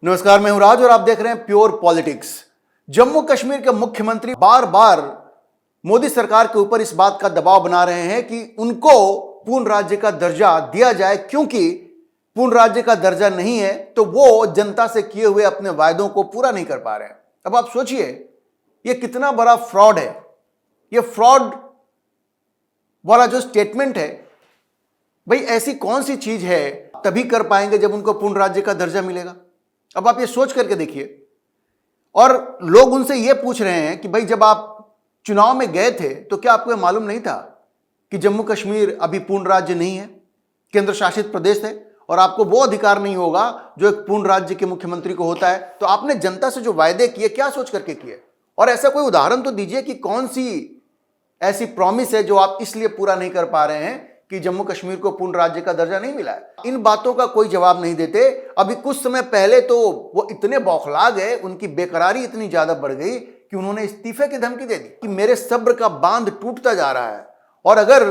नमस्कार, मैं हूं राज और आप देख रहे हैं प्योर पॉलिटिक्स। जम्मू कश्मीर के मुख्यमंत्री बार बार मोदी सरकार के ऊपर इस बात का दबाव बना रहे हैं कि उनको पूर्ण राज्य का दर्जा दिया जाए, क्योंकि पूर्ण राज्य का दर्जा नहीं है तो वो जनता से किए हुए अपने वायदों को पूरा नहीं कर पा रहे हैं। अब आप सोचिए, ये कितना बड़ा फ्रॉड है। ये फ्रॉड वाला जो स्टेटमेंट है, भाई ऐसी कौन सी चीज है तभी कर पाएंगे जब उनको पूर्ण राज्य का दर्जा मिलेगा। अब आप ये सोच करके देखिए। और लोग उनसे ये पूछ रहे हैं कि भाई जब आप चुनाव में गए थे तो क्या आपको मालूम नहीं था कि जम्मू कश्मीर अभी पूर्ण राज्य नहीं है, केंद्र शासित प्रदेश है, और आपको वो अधिकार नहीं होगा जो एक पूर्ण राज्य के मुख्यमंत्री को होता है। तो आपने जनता से जो वायदे किए क्या सोच करके किए, और ऐसा कोई उदाहरण तो दीजिए कि कौन सी ऐसी प्रॉमिस है जो आप इसलिए पूरा नहीं कर पा रहे हैं कि जम्मू कश्मीर को पूर्ण राज्य का दर्जा नहीं मिला है। इन बातों का कोई जवाब नहीं देते। अभी कुछ समय पहले तो वो इतने बौखला गए, उनकी बेकरारी इतनी ज्यादा बढ़ गई कि उन्होंने इस्तीफे की धमकी दे दी कि मेरे सब्र का बांध टूटता जा रहा है और अगर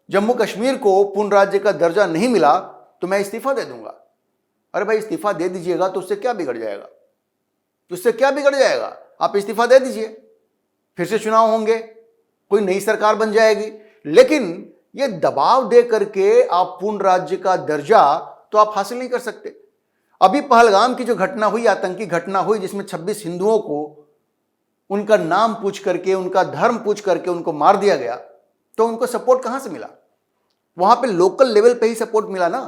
जम्मू कश्मीर को पूर्ण राज्य का दर्जा नहीं मिला तो मैं इस्तीफा दे दूंगा। अरे भाई, इस्तीफा दे दीजिएगा तो उससे क्या बिगड़ जाएगा? उससे क्या बिगड़ जाएगा? आप इस्तीफा दे दीजिए, फिर से चुनाव होंगे, कोई नई सरकार बन जाएगी। लेकिन ये दबाव दे करके आप पूर्ण राज्य का दर्जा तो आप हासिल नहीं कर सकते। अभी पहलगाम की जो घटना हुई, आतंकी घटना हुई, जिसमें 26 हिंदुओं को उनका नाम पूछ करके, उनका धर्म पूछ करके उनको मार दिया गया, तो उनको सपोर्ट कहां से मिला? वहां पे लोकल लेवल पे ही सपोर्ट मिला ना।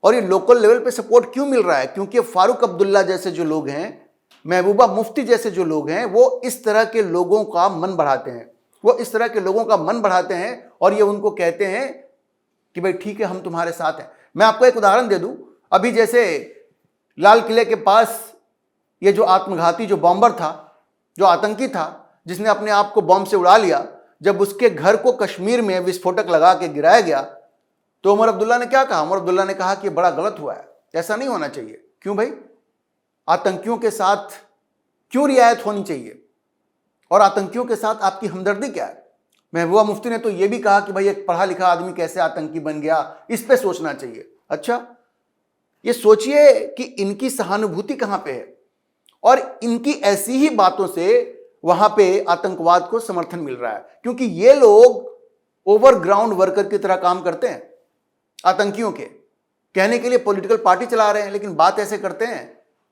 और ये लोकल लेवल पे सपोर्ट क्यों मिल रहा है? क्योंकि फारूक अब्दुल्ला जैसे जो लोग हैं, महबूबा मुफ्ती जैसे जो लोग हैं, वो इस तरह के लोगों का मन बढ़ाते हैं। वो इस तरह के लोगों का मन बढ़ाते हैं और ये उनको कहते हैं कि भाई ठीक है, हम तुम्हारे साथ हैं। मैं आपको एक उदाहरण दे दूं। अभी जैसे लाल किले के पास ये जो आत्मघाती जो बॉम्बर था, जो आतंकी था, जिसने अपने आप को बॉम्ब से उड़ा लिया, जब उसके घर को कश्मीर में विस्फोटक लगा के गिराया गया तो उमर अब्दुल्ला ने क्या कहा? उमर अब्दुल्ला ने कहा कि बड़ा गलत हुआ है, ऐसा नहीं होना चाहिए। क्यों भाई? आतंकियों के साथ क्यों रियायत होनी चाहिए और आतंकियों के साथ आपकी हमदर्दी क्या है? महबूबा मुफ्ती ने तो यह भी कहा कि भाई एक पढ़ा लिखा आदमी कैसे आतंकी बन गया, इस पे सोचना चाहिए। अच्छा, ये सोचिए कि इनकी सहानुभूति कहां पे है और इनकी ऐसी ही बातों से वहां पे आतंकवाद को समर्थन मिल रहा है, क्योंकि ये लोग ओवरग्राउंड वर्कर की तरह काम करते हैं। आतंकियों के कहने के लिए पॉलिटिकल पार्टी चला रहे हैं, लेकिन बात ऐसे करते हैं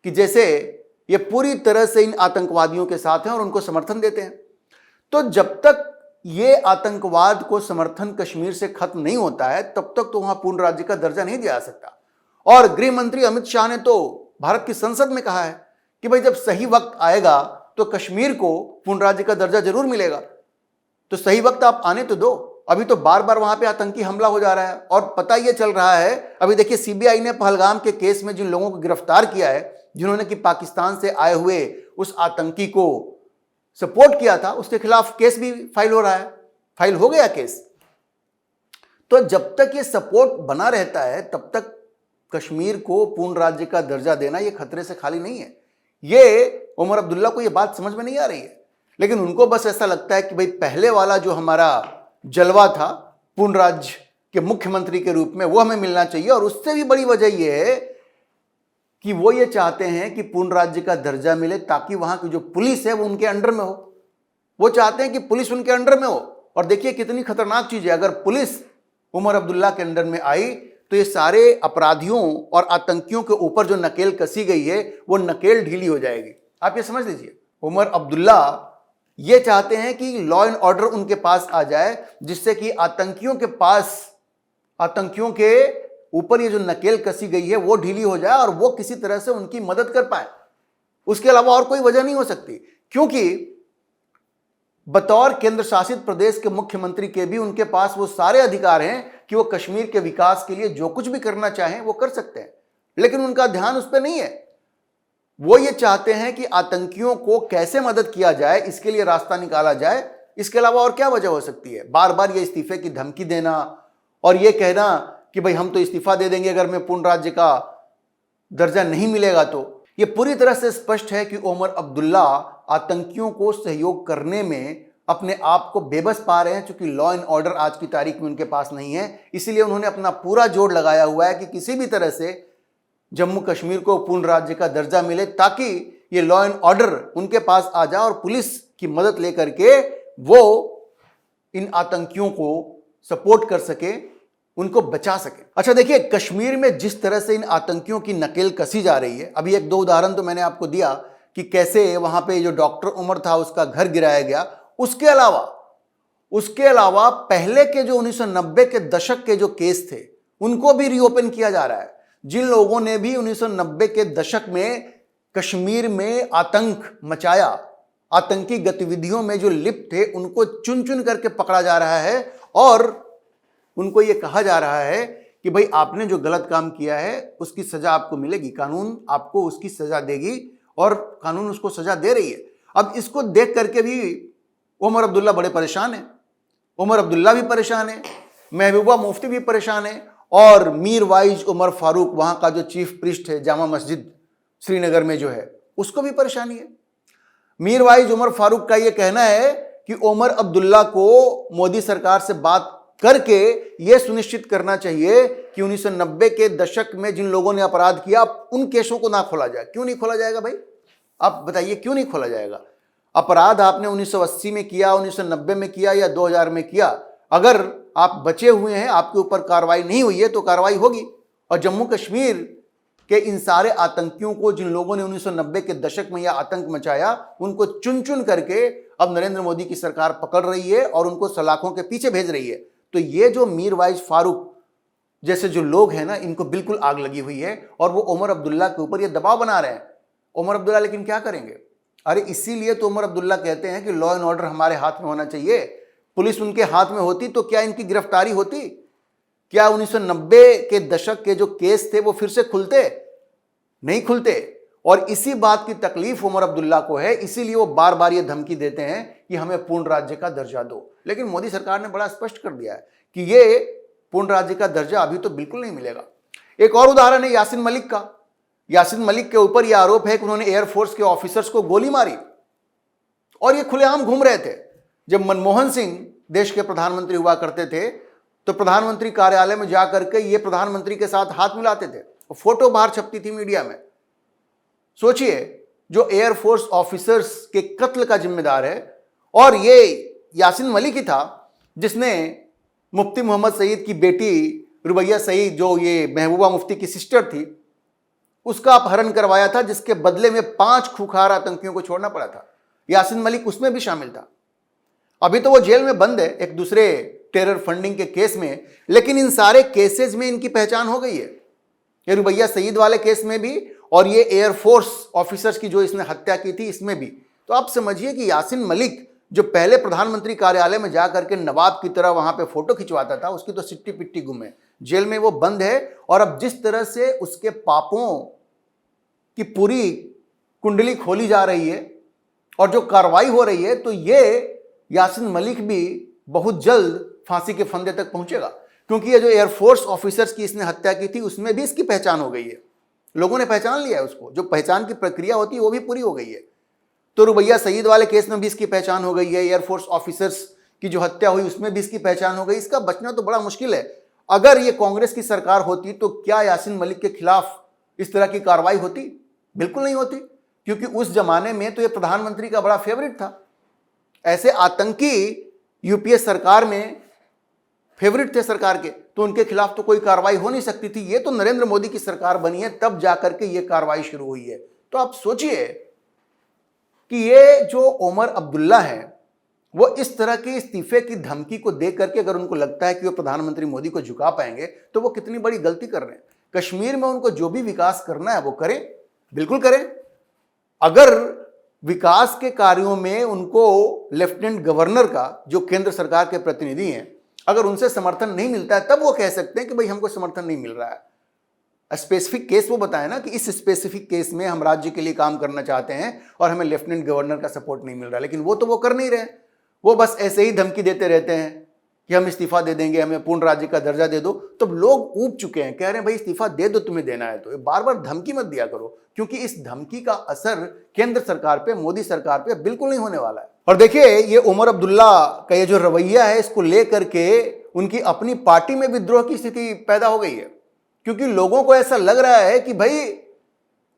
कि जैसे ये पूरी तरह से इन आतंकवादियों के साथ हैं और उनको समर्थन देते हैं। तो जब तक ये आतंकवाद को समर्थन कश्मीर से खत्म नहीं होता है, तब तक तो वहां पूर्ण राज्य का दर्जा नहीं दिया जा सकता। और गृह मंत्री अमित शाह ने तो भारत की संसद में कहा है कि भाई जब सही वक्त आएगा तो कश्मीर को पूर्ण राज्य का दर्जा जरूर मिलेगा। तो सही वक्त आप आने तो दो। अभी तो बार बार वहां पे आतंकी हमला हो जा रहा है और पता यह चल रहा है, अभी देखिए सीबीआई ने पहलगाम के केस में जिन लोगों को गिरफ्तार किया है, जिन्होंने कि पाकिस्तान से आए हुए उस आतंकी को सपोर्ट किया था, उसके खिलाफ केस भी फाइल हो रहा है, फाइल हो गया केस। तो जब तक ये सपोर्ट बना रहता है तब तक कश्मीर को पूर्ण राज्य का दर्जा देना ये खतरे से खाली नहीं है। ये उमर अब्दुल्ला को ये बात समझ में नहीं आ रही है, लेकिन उनको बस ऐसा लगता है कि भाई पहले वाला जो हमारा जलवा था पूर्ण राज्य के मुख्यमंत्री के रूप में, वो हमें मिलना चाहिए। और उससे भी बड़ी वजह यह है कि वो ये चाहते हैं कि पूर्ण राज्य का दर्जा मिले ताकि वहां की जो पुलिस है वो उनके अंडर में हो। वो चाहते हैं कि पुलिस उनके अंडर में हो। और देखिए कितनी खतरनाक चीज है, अगर पुलिस उमर अब्दुल्ला के अंडर में आई तो ये सारे अपराधियों और आतंकियों के ऊपर जो नकेल कसी गई है वो नकेल ढीली हो जाएगी। आप ये समझ लीजिए, उमर अब्दुल्ला ये चाहते हैं कि लॉ एंड ऑर्डर उनके पास आ जाए, जिससे कि आतंकियों के ऊपर ये जो नकेल कसी गई है वो ढीली हो जाए और वो किसी तरह से उनकी मदद कर पाए। उसके अलावा और कोई वजह नहीं हो सकती, क्योंकि बतौर केंद्र शासित प्रदेश के मुख्यमंत्री के भी उनके पास वो सारे अधिकार हैं कि वो कश्मीर के विकास के लिए जो कुछ भी करना चाहें वो कर सकते हैं। लेकिन उनका ध्यान उस पर नहीं है। वो ये चाहते हैं कि आतंकियों को कैसे मदद किया जाए, इसके लिए रास्ता निकाला जाए। इसके अलावा और क्या वजह हो सकती है? बार बार ये इस्तीफे की धमकी देना और ये कहना कि भाई हम तो इस्तीफा दे देंगे अगर मैं पूर्ण राज्य का दर्जा नहीं मिलेगा। तो ये पूरी तरह से स्पष्ट है कि उमर अब्दुल्ला आतंकियों को सहयोग करने में अपने आप को बेबस पा रहे हैं, क्योंकि लॉ एंड ऑर्डर आज की तारीख में उनके पास नहीं है। इसीलिए उन्होंने अपना पूरा जोर लगाया हुआ है कि किसी भी तरह से जम्मू कश्मीर को पूर्ण राज्य का दर्जा मिले, ताकि ये लॉ एंड ऑर्डर उनके पास आ जाए और पुलिस की मदद लेकर के वो इन आतंकियों को सपोर्ट कर सके, उनको बचा सके। अच्छा देखिए, कश्मीर में जिस तरह से इन आतंकियों की नकेल कसी जा रही है, अभी एक दो उदाहरण तो मैंने आपको दिया कि कैसे वहां पे जो डॉक्टर उमर था उसका घर गिराया गया। उसके अलावा पहले के जो 1990 के दशक के जो केस थे उनको भी रीओपन किया जा रहा है। जिन लोगों ने भी 1990 के दशक में कश्मीर में आतंक मचाया, आतंकी गतिविधियों में जो लिप्त थे, उनको चुन चुन करके पकड़ा जा रहा है और उनको यह कहा जा रहा है कि भाई आपने जो गलत काम किया है उसकी सजा आपको मिलेगी, कानून आपको उसकी सजा देगी और कानून उसको सजा दे रही है। अब इसको देख करके भी उमर अब्दुल्ला बड़े परेशान है, उमर अब्दुल्ला भी परेशान है, महबूबा मुफ्ती भी परेशान है और मीर वाइज उमर फारूक, वहां का जो चीफ प्रीस्ट है जामा मस्जिद श्रीनगर में जो है, उसको भी परेशानी है। मीर वाइज उमर फारूक का यह कहना है कि उमर अब्दुल्ला को मोदी सरकार से बात करके यह सुनिश्चित करना चाहिए कि 1990 के दशक में जिन लोगों ने अपराध किया उन केसों को ना खोला जाए। क्यों नहीं खोला जाएगा भाई, आप बताइए, क्यों नहीं खोला जाएगा? अपराध आपने 1980 में किया, 1990 में किया या 2000 में किया, अगर आप बचे हुए हैं, आपके ऊपर कार्रवाई नहीं हुई है तो कार्रवाई होगी। और जम्मू कश्मीर के इन सारे आतंकियों को, जिन लोगों ने 1990 के दशक में यह आतंक मचाया, उनको चुन चुन करके अब नरेंद्र मोदी की सरकार पकड़ रही है और उनको सलाखों के पीछे भेज रही है। तो ये जो मीर वाइज फारूक जैसे जो लोग हैं ना, इनको बिल्कुल आग लगी हुई है और वो उमर अब्दुल्ला के ऊपर ये दबाव बना रहे हैं। उमर अब्दुल्ला लेकिन क्या करेंगे? अरे इसीलिए तो उमर अब्दुल्ला कहते हैं कि लॉ एंड ऑर्डर हमारे हाथ में होना चाहिए। पुलिस उनके हाथ में होती तो क्या इनकी गिरफ्तारी होती? क्या 1990 के दशक के जो केस थे वो फिर से खुलते? नहीं खुलते। और इसी बात की तकलीफ उमर अब्दुल्ला को है, इसीलिए वो बार बार ये धमकी देते हैं कि हमें पूर्ण राज्य का दर्जा दो। लेकिन मोदी सरकार ने बड़ा स्पष्ट कर दिया है कि ये पूर्ण राज्य का दर्जा अभी तो बिल्कुल नहीं मिलेगा। एक और उदाहरण है यासीन मलिक का। यासीन मलिक के ऊपर यह आरोप है कि उन्होंने एयरफोर्स के ऑफिसर्स को गोली मारी और ये खुलेआम घूम रहे थे। जब मनमोहन सिंह देश के प्रधानमंत्री हुआ करते थे तो प्रधानमंत्री कार्यालय में जाकर के ये प्रधानमंत्री के साथ हाथ मिलाते थे, फोटो बाहर छपती थी मीडिया में। सोचिए, जो एयरफोर्स ऑफिसर्स के कत्ल का जिम्मेदार है, और ये यासीन मलिक ही था जिसने मुफ्ती मोहम्मद सईद की बेटी रुबैया सईद, जो ये महबूबा मुफ्ती की सिस्टर थी, उसका अपहरण करवाया था, जिसके बदले में 5 खूंखार आतंकियों को छोड़ना पड़ा था। यासीन मलिक उसमें भी शामिल था। अभी तो वो जेल में बंद है एक दूसरे टेरर फंडिंग के केस में, लेकिन इन सारे केसेस में इनकी पहचान हो गई है। ये रुबैया सईद वाले केस में भी और ये एयरफोर्स ऑफिसर्स की जो इसने हत्या की थी इसमें भी। तो आप समझिए कि यासीन मलिक जो पहले प्रधानमंत्री कार्यालय में जाकर के नवाब की तरह वहां पे फोटो खिंचवाता था, उसकी तो सिट्टी पिट्टी गुम है, जेल में वो बंद है। और अब जिस तरह से उसके पापों की पूरी कुंडली खोली जा रही है और जो कार्रवाई हो रही है, तो ये यासीन मलिक भी बहुत जल्द फांसी के फंदे तक पहुंचेगा। क्योंकि ये जो एयरफोर्स ऑफिसर्स की इसने हत्या की थी उसमें भी इसकी पहचान हो गई है, लोगों ने पहचान लिया है उसको, जो पहचान की प्रक्रिया होती है वो भी पूरी हो गई है। तो रुबैया सईद वाले केस में भी इसकी पहचान हो गई है, एयरफोर्स ऑफिसर्स की जो हत्या हुई उसमें भी इसकी पहचान हो गई। इसका बचना तो बड़ा मुश्किल है। अगर ये कांग्रेस की सरकार होती तो क्या यासीन मलिक के खिलाफ इस तरह की कार्रवाई होती? बिल्कुल नहीं होती, क्योंकि उस जमाने में तो ये प्रधानमंत्री का बड़ा फेवरेट था। ऐसे आतंकी यूपीए सरकार में फेवरेट थे सरकार के, तो उनके खिलाफ तो कोई कार्रवाई हो नहीं सकती थी। ये तो नरेंद्र मोदी की सरकार बनी है तब जाकर के ये कार्रवाई शुरू हुई है। तो आप सोचिए कि ये जो उमर अब्दुल्ला है वो इस तरह के इस्तीफे की धमकी को देख करके अगर उनको लगता है कि वो प्रधानमंत्री मोदी को झुका पाएंगे तो वो कितनी बड़ी गलती कर रहे हैं। कश्मीर में उनको जो भी विकास करना है वो करें, बिल्कुल करें। अगर विकास के कार्यों में उनको लेफ्टिनेंट गवर्नर का, जो केंद्र सरकार के प्रतिनिधि हैं, अगर उनसे समर्थन नहीं मिलता है तब वो कह सकते हैं कि भाई हमको समर्थन नहीं मिल रहा है। स्पेसिफिक केस वो बताए ना कि इस स्पेसिफिक केस में हम राज्य के लिए काम करना चाहते हैं और हमें लेफ्टिनेंट गवर्नर का सपोर्ट नहीं मिल रहा, लेकिन वो तो वो कर नहीं रहे। वो बस ऐसे ही धमकी देते रहते हैं कि हम इस्तीफा दे देंगे, हमें पूर्ण राज्य का दर्जा दे दो। तो लोग ऊब चुके हैं, कह रहे हैं भाई इस्तीफा दे दो, तुम्हें देना है तो। बार बार धमकी मत दिया करो, क्योंकि इस धमकी का असर केंद्र सरकार पे, मोदी सरकार पे बिल्कुल नहीं होने वाला है। और देखिए, ये उमर अब्दुल्ला का ये जो रवैया है, इसको लेकर के उनकी अपनी पार्टी में विद्रोह की स्थिति पैदा हो गई है। क्योंकि लोगों को ऐसा लग रहा है कि भाई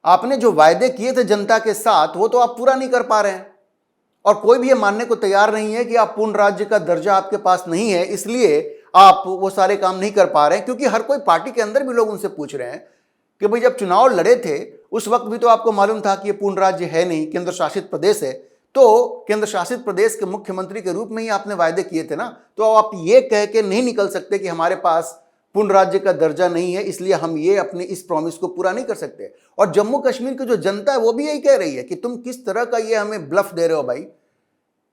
आपने जो वायदे किए थे जनता के साथ वो तो आप पूरा नहीं कर पा रहे हैं, और कोई भी ये मानने को तैयार नहीं है कि आप पूर्ण राज्य का दर्जा आपके पास नहीं है, इसलिए आप वो सारे काम नहीं कर पा रहे हैं। क्योंकि हर कोई पार्टी के अंदर भी लोग उनसे पूछ रहे हैं कि भाई जब चुनाव लड़े थे उस वक्त भी तो आपको मालूम था कि ये पूर्ण राज्य है नहीं, केंद्र शासित प्रदेश है, तो केंद्र शासित प्रदेश के मुख्यमंत्री के रूप में ही आपने वायदे किए थे ना। तो आप ये कह के नहीं निकल सकते कि हमारे पास पूर्ण राज्य का दर्जा नहीं है, इसलिए हम ये अपने इस प्रॉमिस को पूरा नहीं कर सकते। और जम्मू कश्मीर की जो जनता है वो भी यही कह रही है कि तुम किस तरह का ये हमें ब्लफ दे रहे हो भाई,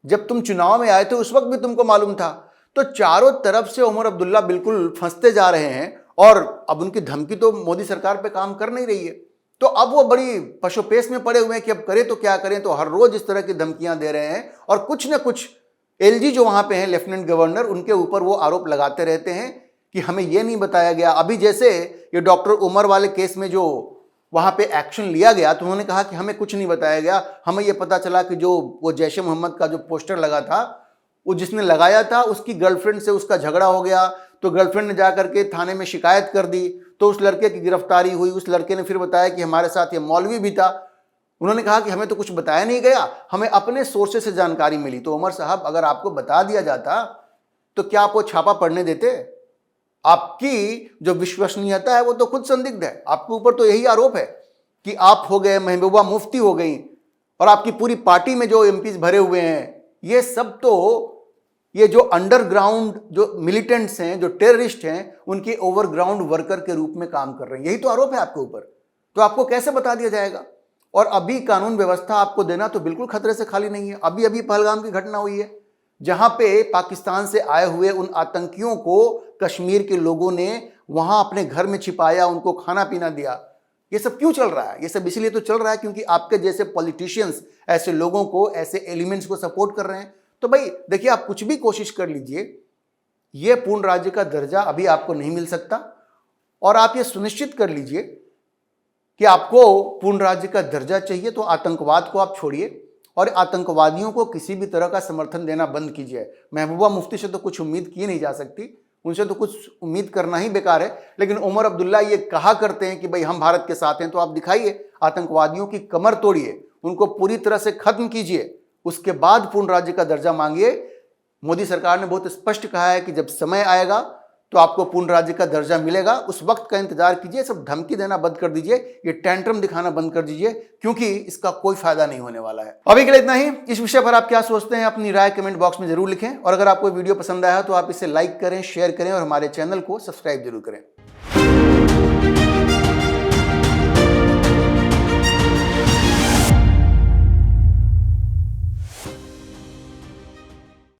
जब तुम चुनाव में आए थे उस वक्त भी तुमको मालूम था। तो चारों तरफ से उमर अब्दुल्ला बिल्कुल फंसते जा रहे हैं, और अब उनकी धमकी तो मोदी सरकार पे काम कर नहीं रही है, तो अब वो बड़ी पशुपेश में पड़े हुए हैं कि अब करें तो क्या करें। तो हर रोज इस तरह की धमकियां दे रहे हैं, और कुछ न कुछ एलजी जो वहां पे हैं लेफ्टिनेंट गवर्नर, उनके ऊपर वो आरोप लगाते रहते हैं कि हमें ये नहीं बताया गया। अभी जैसे ये डॉक्टर उमर वाले केस में जो वहां पे एक्शन लिया गया तो उन्होंने कहा कि हमें कुछ नहीं बताया गया, हमें यह पता चला कि जो वो जैश ए मोहम्मद का जो पोस्टर लगा था वो जिसने लगाया था उसकी गर्लफ्रेंड से उसका झगड़ा हो गया, तो गर्लफ्रेंड ने जाकर के थाने में शिकायत कर दी, तो उस लड़के की गिरफ्तारी हुई। उस लड़के ने फिर बताया कि हमारे साथ ये मौलवी भी था। उन्होंने कहा कि हमें तो कुछ बताया नहीं गया, हमें अपने सोर्सेस से जानकारी मिली। तो उमर साहब, अगर आपको बता दिया जाता तो क्या आप वो छापा पढ़ने देते? आपकी जो विश्वसनीयता है वो तो खुद संदिग्ध है। आपके ऊपर तो यही आरोप है कि आप हो गए, महबूबा मुफ्ती हो गई, और आपकी पूरी पार्टी में जो एमपीज भरे हुए हैं ये सब तो ये जो अंडरग्राउंड जो मिलिटेंट्स हैं, जो टेररिस्ट हैं, उनके ओवरग्राउंड वर्कर के रूप में काम कर रहे हैं। यही तो आरोप है आपके ऊपर। तो आपको कैसे बता दिया जाएगा? और अभी कानून व्यवस्था आपको देना तो बिल्कुल खतरे से खाली नहीं है। अभी अभी पहलगाम की घटना हुई है जहां पे पाकिस्तान से आए हुए उन आतंकियों को कश्मीर के लोगों ने वहां अपने घर में छिपाया, उनको खाना पीना दिया। ये सब क्यों चल रहा है? ये सब इसलिए तो चल रहा है क्योंकि आपके जैसे पॉलिटिशियंस ऐसे लोगों को, ऐसे एलिमेंट्स को सपोर्ट कर रहे हैं। तो भाई देखिए, आप कुछ भी कोशिश कर लीजिए, ये पूर्ण राज्य का दर्जा अभी आपको नहीं मिल सकता। और आप ये सुनिश्चित कर लीजिए कि आपको पूर्ण राज्य का दर्जा चाहिए तो आतंकवाद को आप छोड़िए, और आतंकवादियों को किसी भी तरह का समर्थन देना बंद कीजिए। महबूबा मुफ्ती से तो कुछ उम्मीद की नहीं जा सकती, उनसे तो कुछ उम्मीद करना ही बेकार है। लेकिन उमर अब्दुल्ला ये कहा करते हैं कि भाई हम भारत के साथ हैं, तो आप दिखाइए, आतंकवादियों की कमर तोड़िए, उनको पूरी तरह से खत्म कीजिए, उसके बाद पूर्ण राज्य का दर्जा मांगिए। मोदी सरकार ने बहुत स्पष्ट कहा है कि जब समय आएगा तो आपको पूर्ण राज्य का दर्जा मिलेगा, उस वक्त का इंतजार कीजिए। सब धमकी देना बंद कर दीजिए, ये टेंट्रम दिखाना बंद कर दीजिए, क्योंकि इसका कोई फायदा नहीं होने वाला है। अभी के लिए इतना ही। इस विषय पर आप क्या सोचते हैं अपनी राय कमेंट बॉक्स में जरूर लिखें, और अगर आपको वीडियो पसंद आया तो आप इसे लाइक करें, शेयर करें, और हमारे चैनल को सब्सक्राइब जरूर करें।